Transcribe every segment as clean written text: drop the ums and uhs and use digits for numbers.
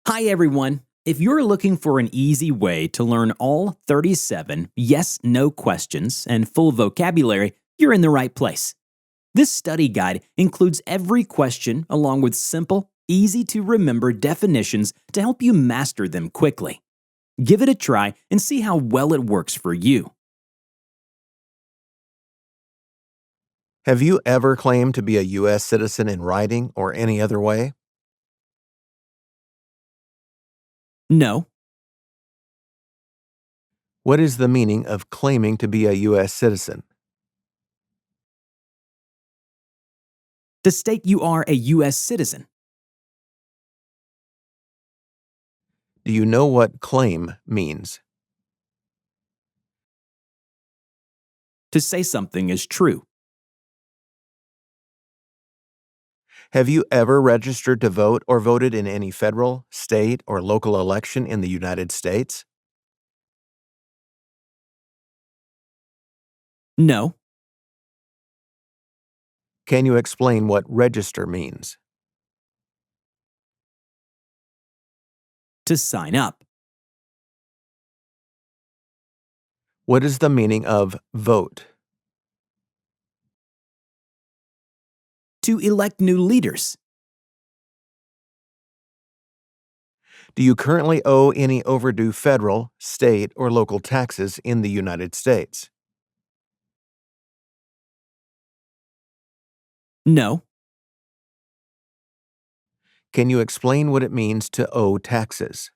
Hi, everyone. If you're looking for an easy way to learn all 37 yes no questions and full vocabulary, you're in the right place. This study guide includes every question along with simple, easy to remember definitions to help you master them quickly. Give it a try and see how well it works for you. Have you ever claimed to be a U.S. citizen in writing or any other way? No. What is the meaning of claiming to be a U.S. citizen? To state you are a U.S. citizen. Do you know what claim means? To say something is true. Have you ever registered to vote or voted in any federal, state, or local election in the United States? No. Can you explain what register means? To sign up. What is the meaning of vote? To elect new leaders. Do you currently owe any overdue federal, state, or local taxes in the United States? No. Can you explain what it means to owe taxes?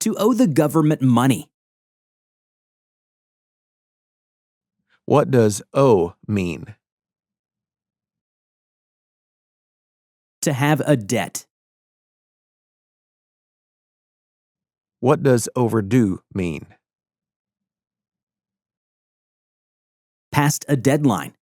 To owe the government money. What does owe mean? To have a debt. What does overdue mean? Past a deadline.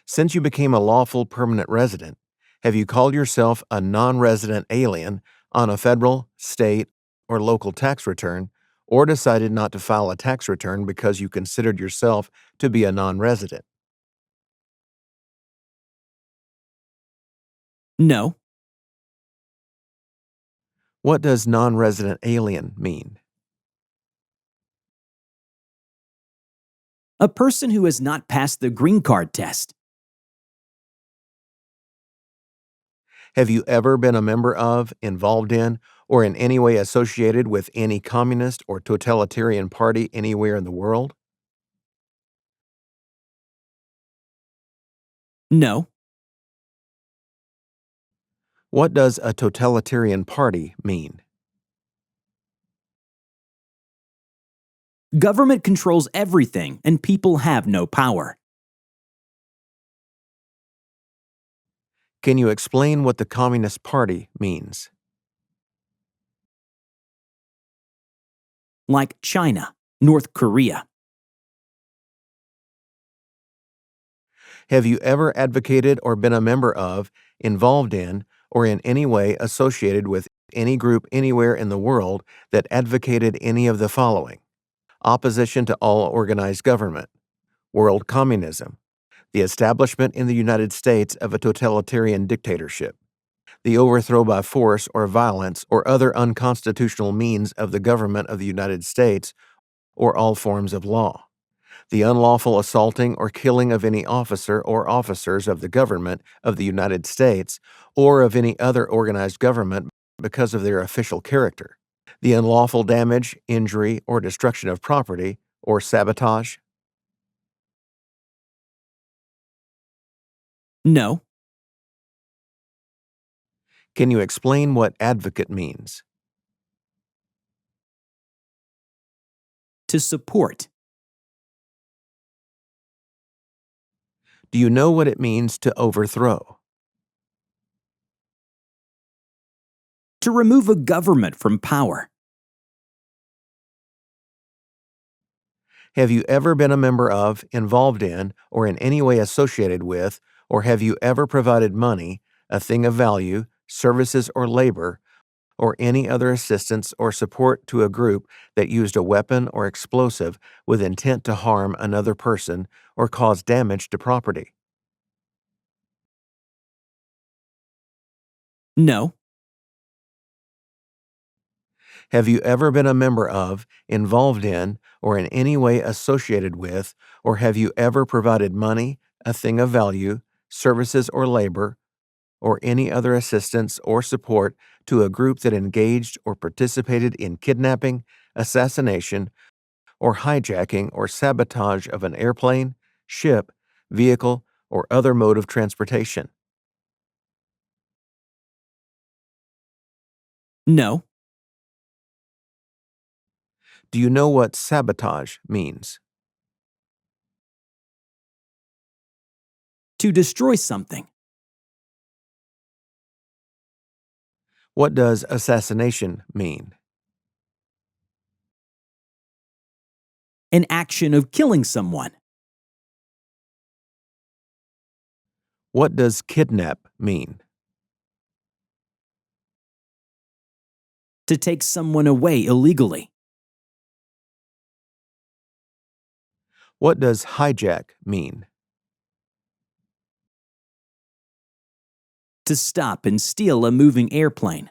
Since you became a lawful permanent resident, have you called yourself a non-resident alien on a federal, state, or local tax return, or decided not to file a tax return because you considered yourself to be a non-resident? No. What does non-resident alien mean? A person who has not passed the green card test. Have you ever been a member of, involved in, or in any way associated with any communist or totalitarian party anywhere in the world? No. What does a totalitarian party mean? Government controls everything and people have no power. Can you explain what the Communist Party means? Like China, North Korea. Have you ever advocated or been a member of, involved in, or in any way associated with any group anywhere in the world that advocated any of the following: opposition to all organized government, world communism, the establishment in the United States of a totalitarian dictatorship, the overthrow by force or violence or other unconstitutional means of the government of the United States, or all forms of law, the unlawful assaulting or killing of any officer or officers of the government of the United States or of any other organized government because of their official character, the unlawful damage, injury, or destruction of property, or sabotage. No. Can you explain what advocate means? To support. Do you know what it means to overthrow? To remove a government from power. Have you ever been a member of, involved in, or in any way associated with, or have you ever provided money, a thing of value, services or labor, or any other assistance or support to a group that used a weapon or explosive with intent to harm another person or cause damage to property? No. Have you ever been a member of, involved in, or in any way associated with, or have you ever provided money, a thing of value, services or labor, or any other assistance or support to a group that engaged or participated in kidnapping, assassination, or hijacking or sabotage of an airplane, ship, vehicle, or other mode of transportation? No. Do you know what sabotage means? To destroy something. What does assassination mean? An action of killing someone. What does kidnap mean? To take someone away illegally. What does hijack mean? To stop and steal a moving airplane.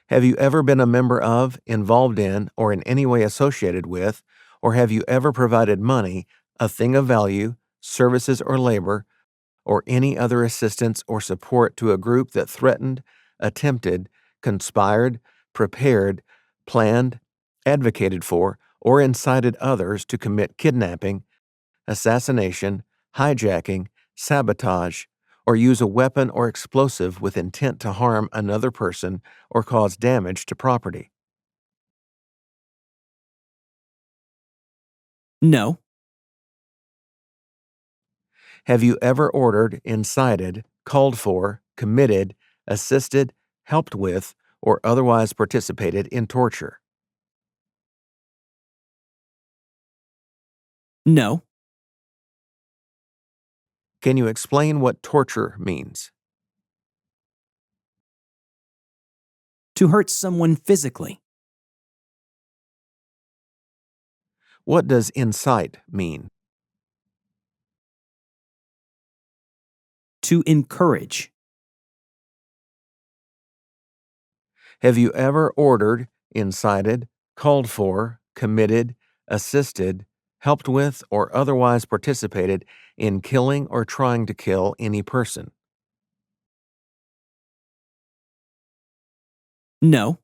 Have you ever been a member of, involved in, or in any way associated with, or have you ever provided money, a thing of value, services or labor, or any other assistance or support to a group that threatened, attempted, conspired, prepared, planned, advocated for, or incited others to commit kidnapping, assassination, hijacking, sabotage, or use a weapon or explosive with intent to harm another person or cause damage to property? No. Have you ever ordered, incited, called for, committed, assisted, helped with, or otherwise participated in torture? No. Can you explain what torture means? To hurt someone physically. What does incite mean? To encourage. Have you ever ordered, incited, called for, committed, assisted, helped with, or otherwise participated in killing or trying to kill any person? No.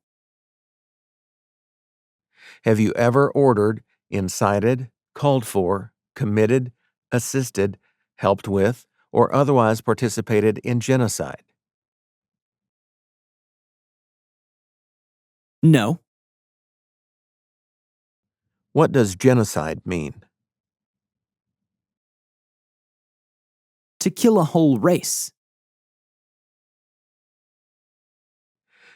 Have you ever ordered, incited, called for, committed, assisted, helped with, or otherwise participated in genocide? No. What does genocide mean? To kill a whole race.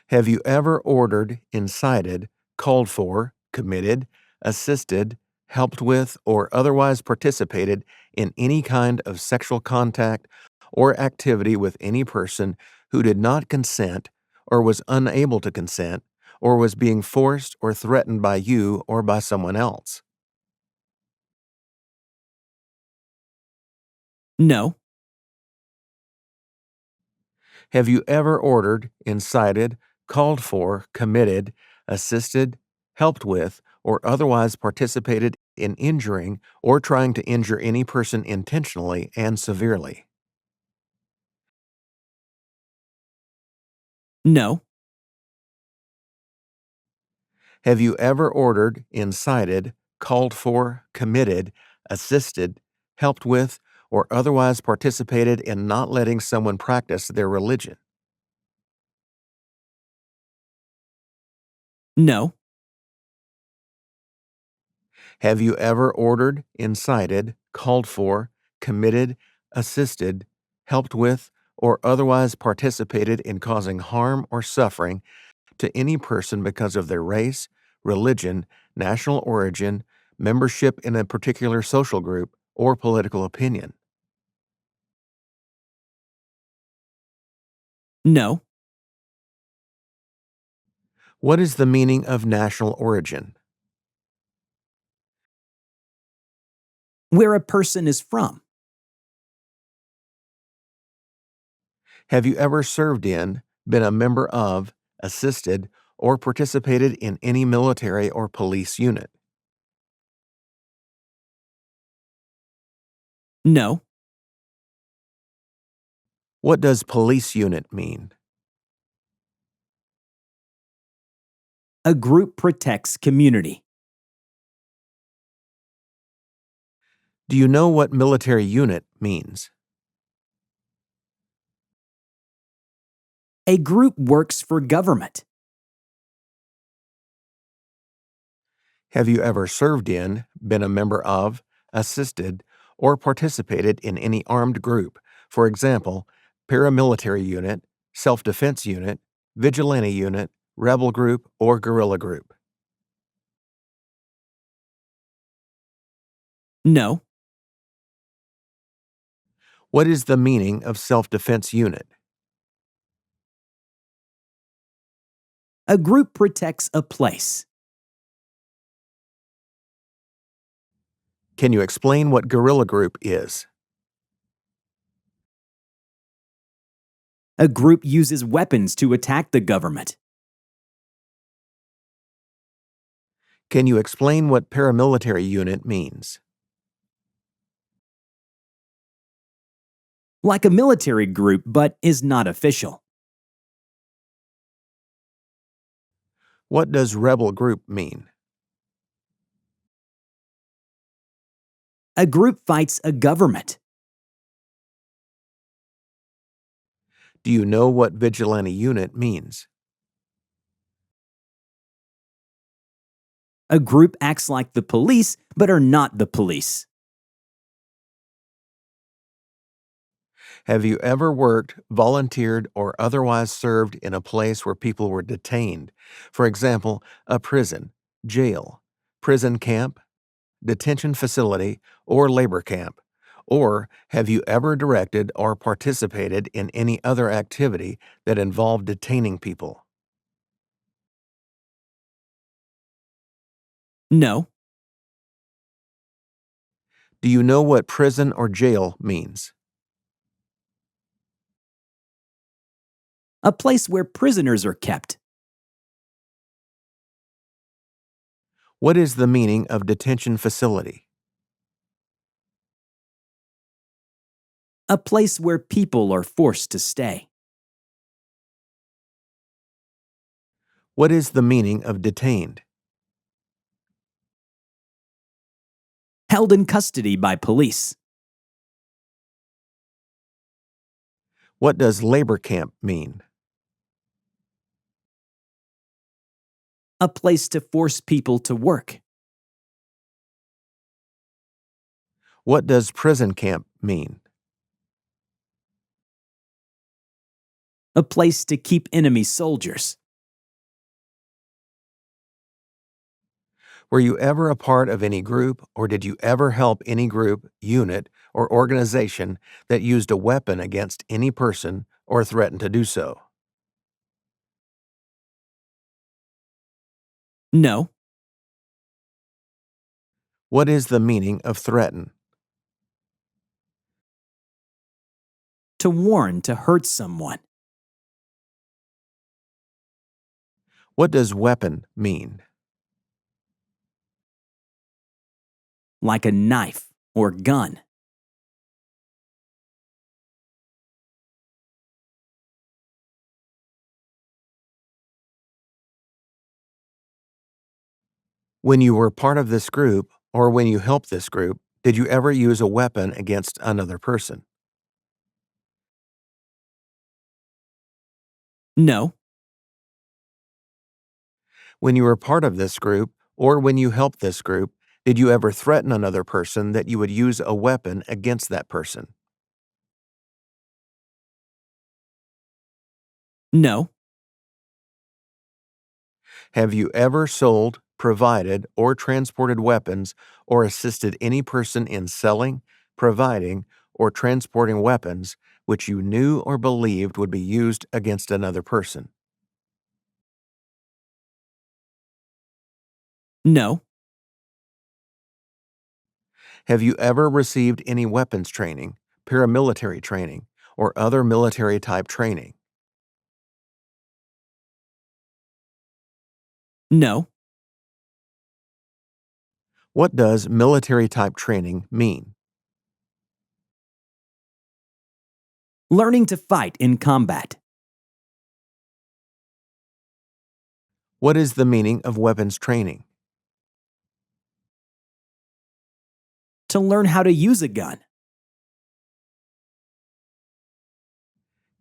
Have you ever ordered, incited, called for, committed, assisted, helped with, or otherwise participated in any kind of sexual contact or activity with any person who did not consent or was unable to consent or was being forced or threatened by you or by someone else? No. Have you ever ordered, incited, called for, committed, assisted, helped with, or otherwise participated in injuring or trying to injure any person intentionally and severely? No. Have you ever ordered, incited, called for, committed, assisted, helped with, or otherwise participated in not letting someone practice their religion? No. Have you ever ordered, incited, called for, committed, assisted, helped with, or otherwise participated in causing harm or suffering to any person because of their race, religion, national origin, membership in a particular social group, or political opinion? No. What is the meaning of national origin? Where a person is from. Have you ever served in, been a member of, assisted, or participated in any military or police unit? No. What does police unit mean? A group protects community. Do you know what military unit means? A group works for government. Have you ever served in, been a member of, assisted, or participated in any armed group? For example, paramilitary unit, self-defense unit, vigilante unit, rebel group, or guerrilla group? No. What is the meaning of self-defense unit? A group protects a place. Can you explain what guerrilla group is? A group uses weapons to attack the government. Can you explain what paramilitary unit means? Like a military group, but is not official. What does rebel group mean? A group fights a government. Do you know what vigilante unit means? A group acts like the police, but are not the police. Have you ever worked, volunteered, or otherwise served in a place where people were detained? For example, a prison, jail, prison camp, detention facility, or labor camp? Or have you ever directed or participated in any other activity that involved detaining people? No. Do you know what prison or jail means? A place where prisoners are kept. What is the meaning of detention facility? A place where people are forced to stay. What is the meaning of detained? Held in custody by police. What does labor camp mean? A place to force people to work. What does prison camp mean? A place to keep enemy soldiers. Were you ever a part of any group, or did you ever help any group, unit, or organization that used a weapon against any person or threatened to do so? No. What is the meaning of threaten? To warn, to hurt someone. What does weapon mean? Like a knife or gun. When you were part of this group, or when you helped this group, did you ever use a weapon against another person? No. When you were part of this group, or when you helped this group, did you ever threaten another person that you would use a weapon against that person? No. Have you ever sold, provided, or transported weapons or assisted any person in selling, providing, or transporting weapons which you knew or believed would be used against another person? No. Have you ever received any weapons training, paramilitary training, or other military-type training? No. What does military-type training mean? Learning to fight in combat. What is the meaning of weapons training? To learn how to use a gun.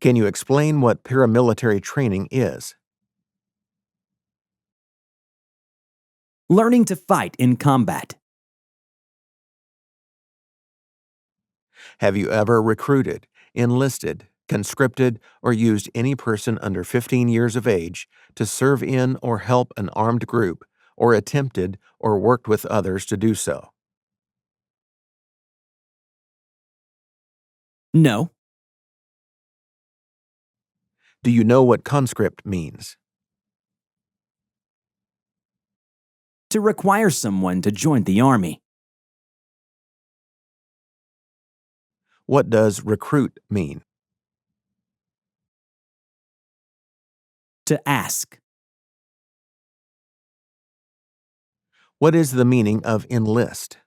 Can you explain what paramilitary training is? Learning to fight in combat. Have you ever recruited, enlisted, conscripted, or used any person under 15 years of age to serve in or help an armed group, or attempted or worked with others to do so? No. Do you know what conscript means? To require someone to join the army. What does recruit mean? To ask. What is the meaning of enlist?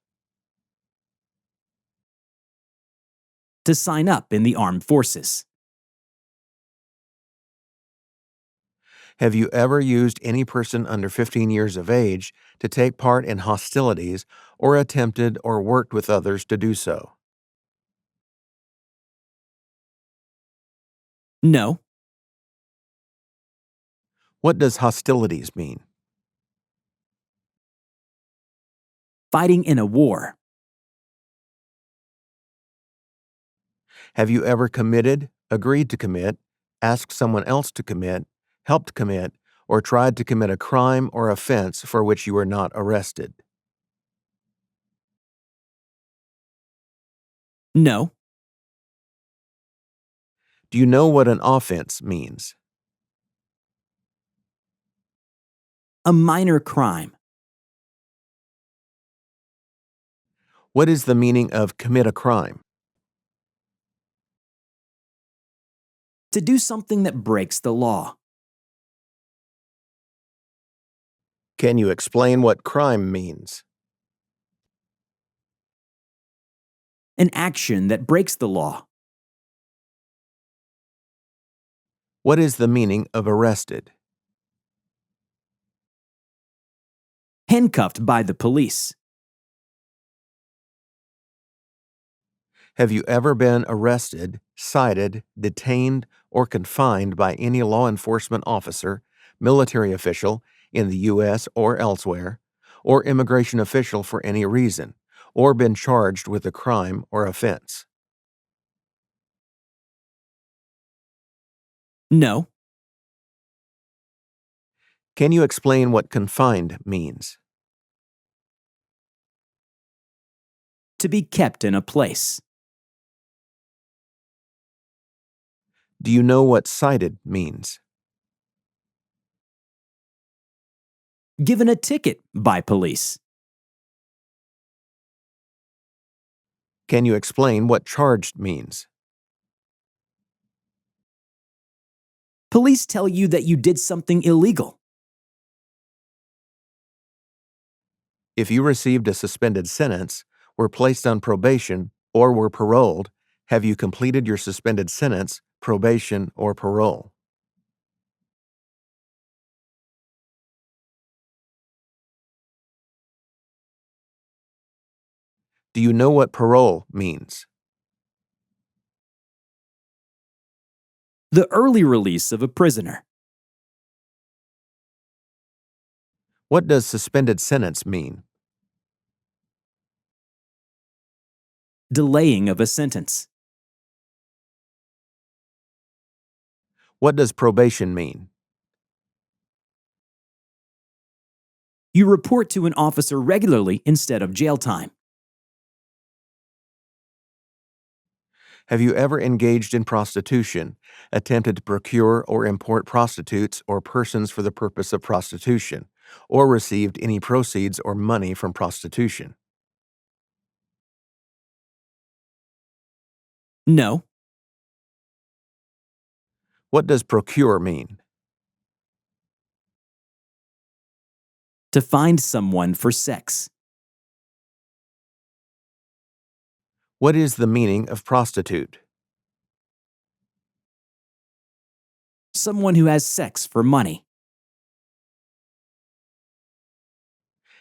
To sign up in the armed forces. Have you ever used any person under 15 years of age to take part in hostilities or attempted or worked with others to do so? No. What does hostilities mean? Fighting in a war. Have you ever committed, agreed to commit, asked someone else to commit, helped commit, or tried to commit a crime or offense for which you were not arrested? No. Do you know what an offense means? A minor crime. What is the meaning of commit a crime? To do something that breaks the law. Can you explain what crime means? An action that breaks the law. What is the meaning of arrested? Handcuffed by the police. Have you ever been arrested, cited, detained, or confined by any law enforcement officer, military official in the U.S. or elsewhere, or immigration official for any reason, or been charged with a crime or offense? No. Can you explain what confined means? To be kept in a place. Do you know what cited means? Given a ticket by police. Can you explain what charged means? Police tell you that you did something illegal. If you received a suspended sentence, were placed on probation, or were paroled, have you completed your suspended sentence, probation, or parole? Do you know what parole means? The early release of a prisoner. What does suspended sentence mean? Delaying of a sentence. What does probation mean? You report to an officer regularly instead of jail time. Have you ever engaged in prostitution, attempted to procure or import prostitutes or persons for the purpose of prostitution, or received any proceeds or money from prostitution? No. What does procure mean? To find someone for sex. What is the meaning of prostitute? Someone who has sex for money.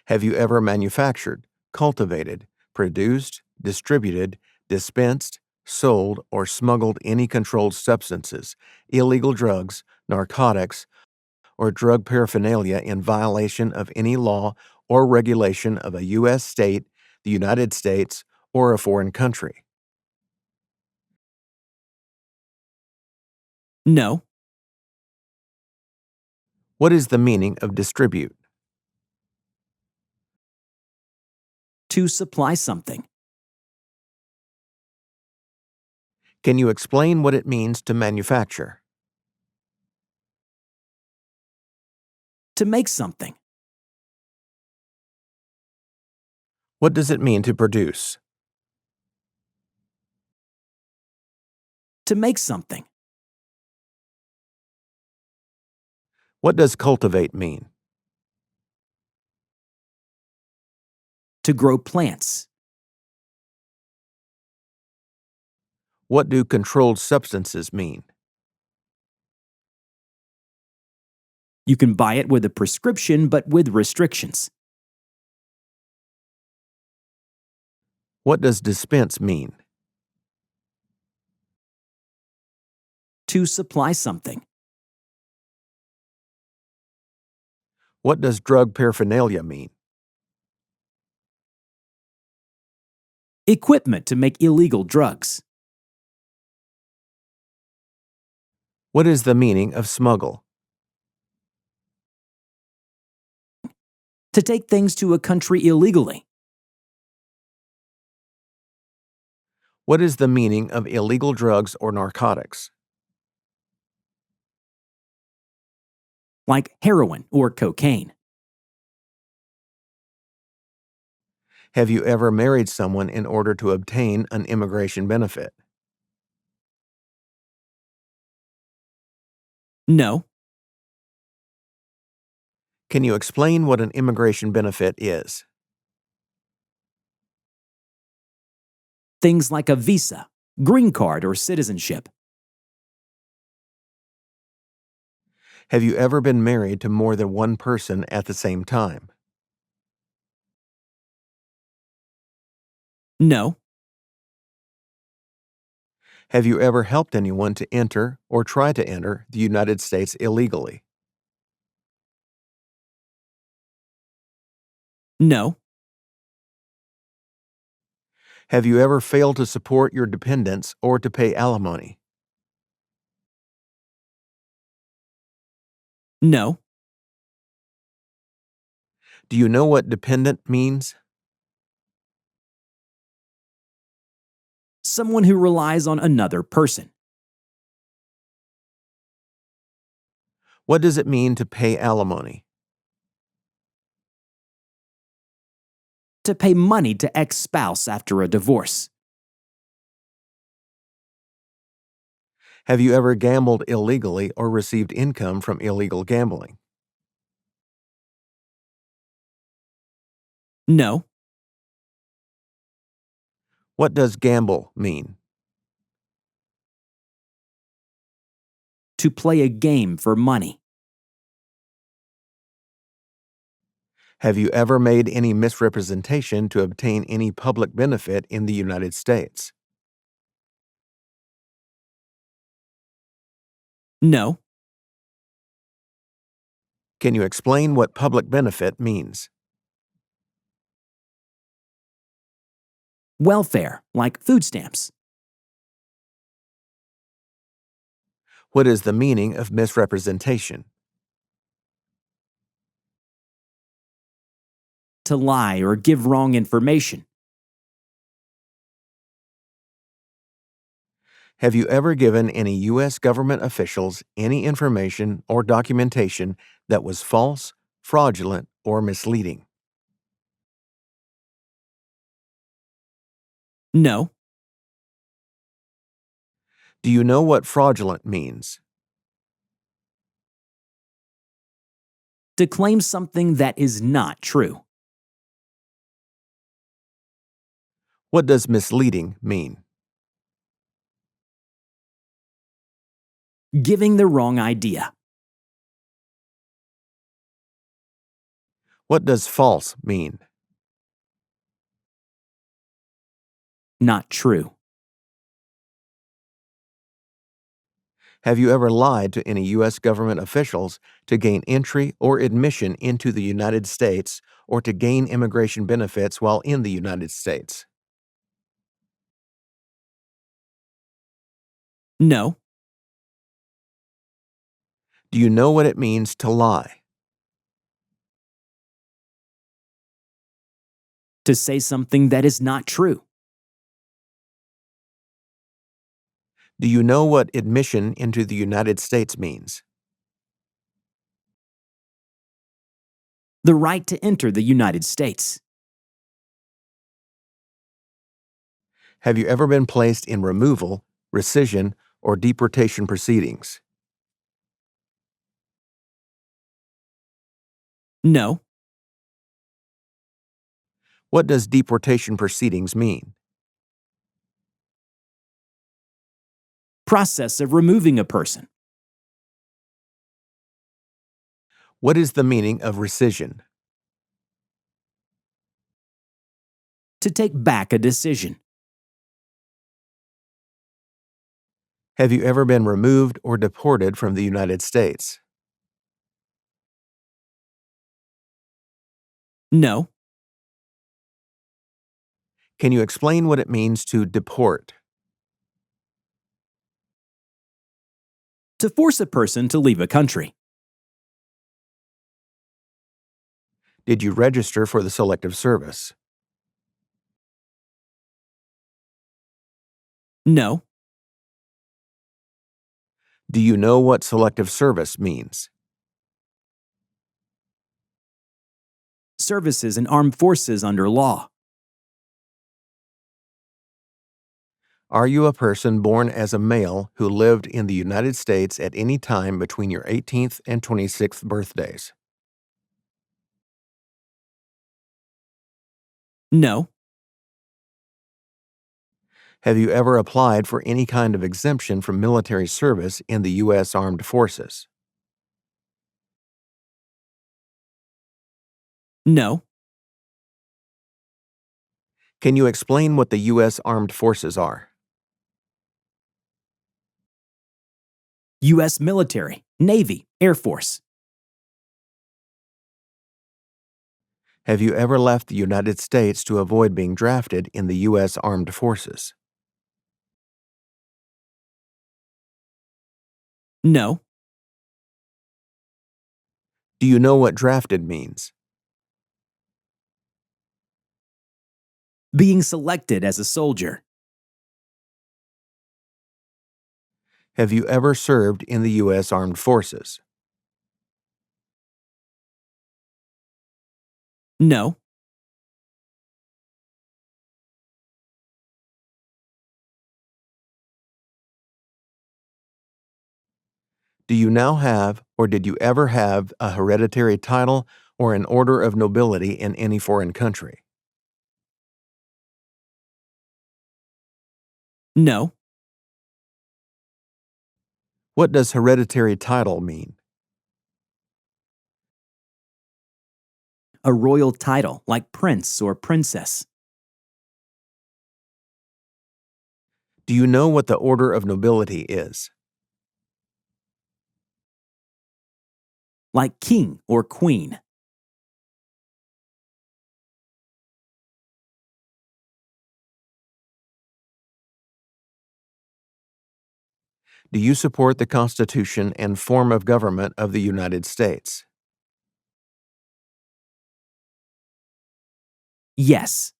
Have you ever manufactured, cultivated, produced, distributed, dispensed, sold, or smuggled any controlled substances, illegal drugs, narcotics, or drug paraphernalia in violation of any law or regulation of a U.S. state, the United States, or a foreign country? No. What is the meaning of distribute? To supply something. Can you explain what it means to manufacture? To make something. What does it mean to produce? To make something. What does cultivate mean? To grow plants. What do controlled substances mean? You can buy it with a prescription, but with restrictions. What does dispense mean? To supply something. What does drug paraphernalia mean? Equipment to make illegal drugs. What is the meaning of smuggle? To take things to a country illegally. What is the meaning of illegal drugs or narcotics? Like heroin or cocaine. Have you ever married someone in order to obtain an immigration benefit? No. Can you explain what an immigration benefit is? Things like a visa, green card, or citizenship. Have you ever been married to more than one person at the same time? No. Have you ever helped anyone to enter or try to enter the United States illegally? No. Have you ever failed to support your dependents or to pay alimony? No. Do you know what dependent means? Someone who relies on another person. What does it mean to pay alimony? To pay money to ex-spouse after a divorce. Have you ever gambled illegally or received income from illegal gambling? No. What does gamble mean? To play a game for money. Have you ever made any misrepresentation to obtain any public benefit in the United States? No. Can you explain what public benefit means? Welfare, like food stamps. What is the meaning of misrepresentation? To lie or give wrong information. Have you ever given any U.S. government officials any information or documentation that was false, fraudulent, or misleading? No. Do you know what fraudulent means? To claim something that is not true. What does misleading mean? Giving the wrong idea. What does false mean? Not true. Have you ever lied to any U.S. government officials to gain entry or admission into the United States or to gain immigration benefits while in the United States? No. Do you know what it means to lie? To say something that is not true. Do you know what admission into the United States means? The right to enter the United States. Have you ever been placed in removal, rescission, or deportation proceedings? No. What does deportation proceedings mean? Process of removing a person. What is the meaning of rescission? To take back a decision. Have you ever been removed or deported from the United States? No. Can you explain what it means to deport? To force a person to leave a country. Did you register for the Selective Service? No. Do you know what Selective Service means? Services in armed forces under law. Are you a person born as a male who lived in the United States at any time between your 18th and 26th birthdays? No. Have you ever applied for any kind of exemption from military service in the U.S. Armed Forces? No. Can you explain what the U.S. Armed Forces are? U.S. military, Navy, Air Force. Have you ever left the United States to avoid being drafted in the U.S. Armed Forces? No. Do you know what drafted means? Being selected as a soldier. Have you ever served in the U.S. Armed Forces? No. Do you now have, or did you ever have, a hereditary title or an order of nobility in any foreign country? No. What does hereditary title mean? A royal title like prince or princess. Do you know what the order of nobility is? Like king or queen. Do you support the Constitution and form of government of the United States? Yes.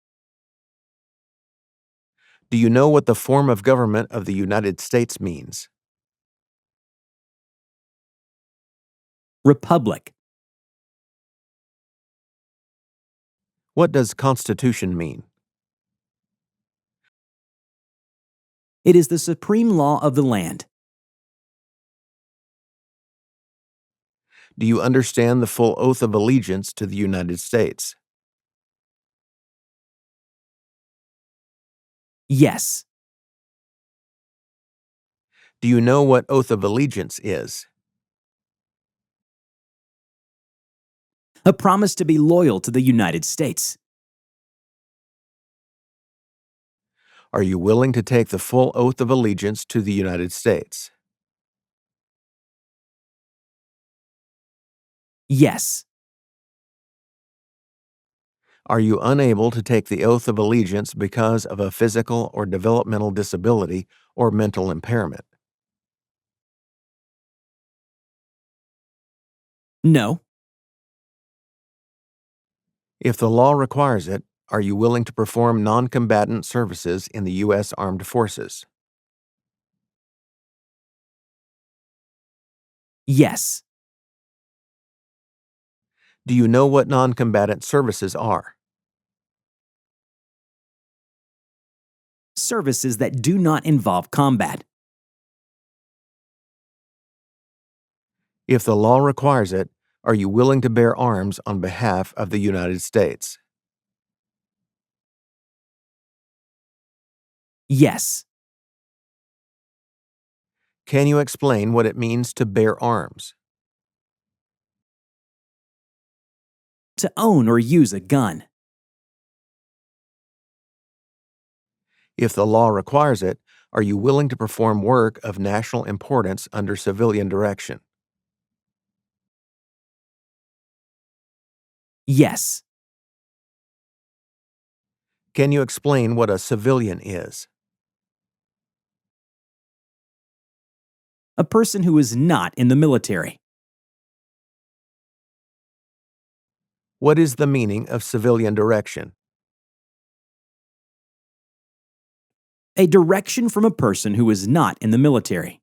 Do you know what the form of government of the United States means? Republic. What does Constitution mean? It is the supreme law of the land. Do you understand the full oath of allegiance to the United States? Yes. Do you know what oath of allegiance is? A promise to be loyal to the United States. Are you willing to take the full oath of allegiance to the United States? Yes. Are you unable to take the oath of allegiance because of a physical or developmental disability or mental impairment? No. If the law requires it, are you willing to perform non-combatant services in the U.S. Armed Forces? Yes. Do you know what non-combatant services are? Services that do not involve combat. If the law requires it, are you willing to bear arms on behalf of the United States? Yes. Can you explain what it means to bear arms? To own or use a gun. If the law requires it, are you willing to perform work of national importance under civilian direction? Yes. Can you explain what a civilian is? A person who is not in the military. What is the meaning of civilian direction? A direction from a person who is not in the military.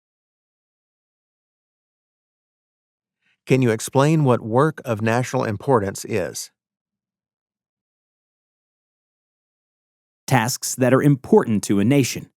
Can you explain what work of national importance is? Tasks that are important to a nation.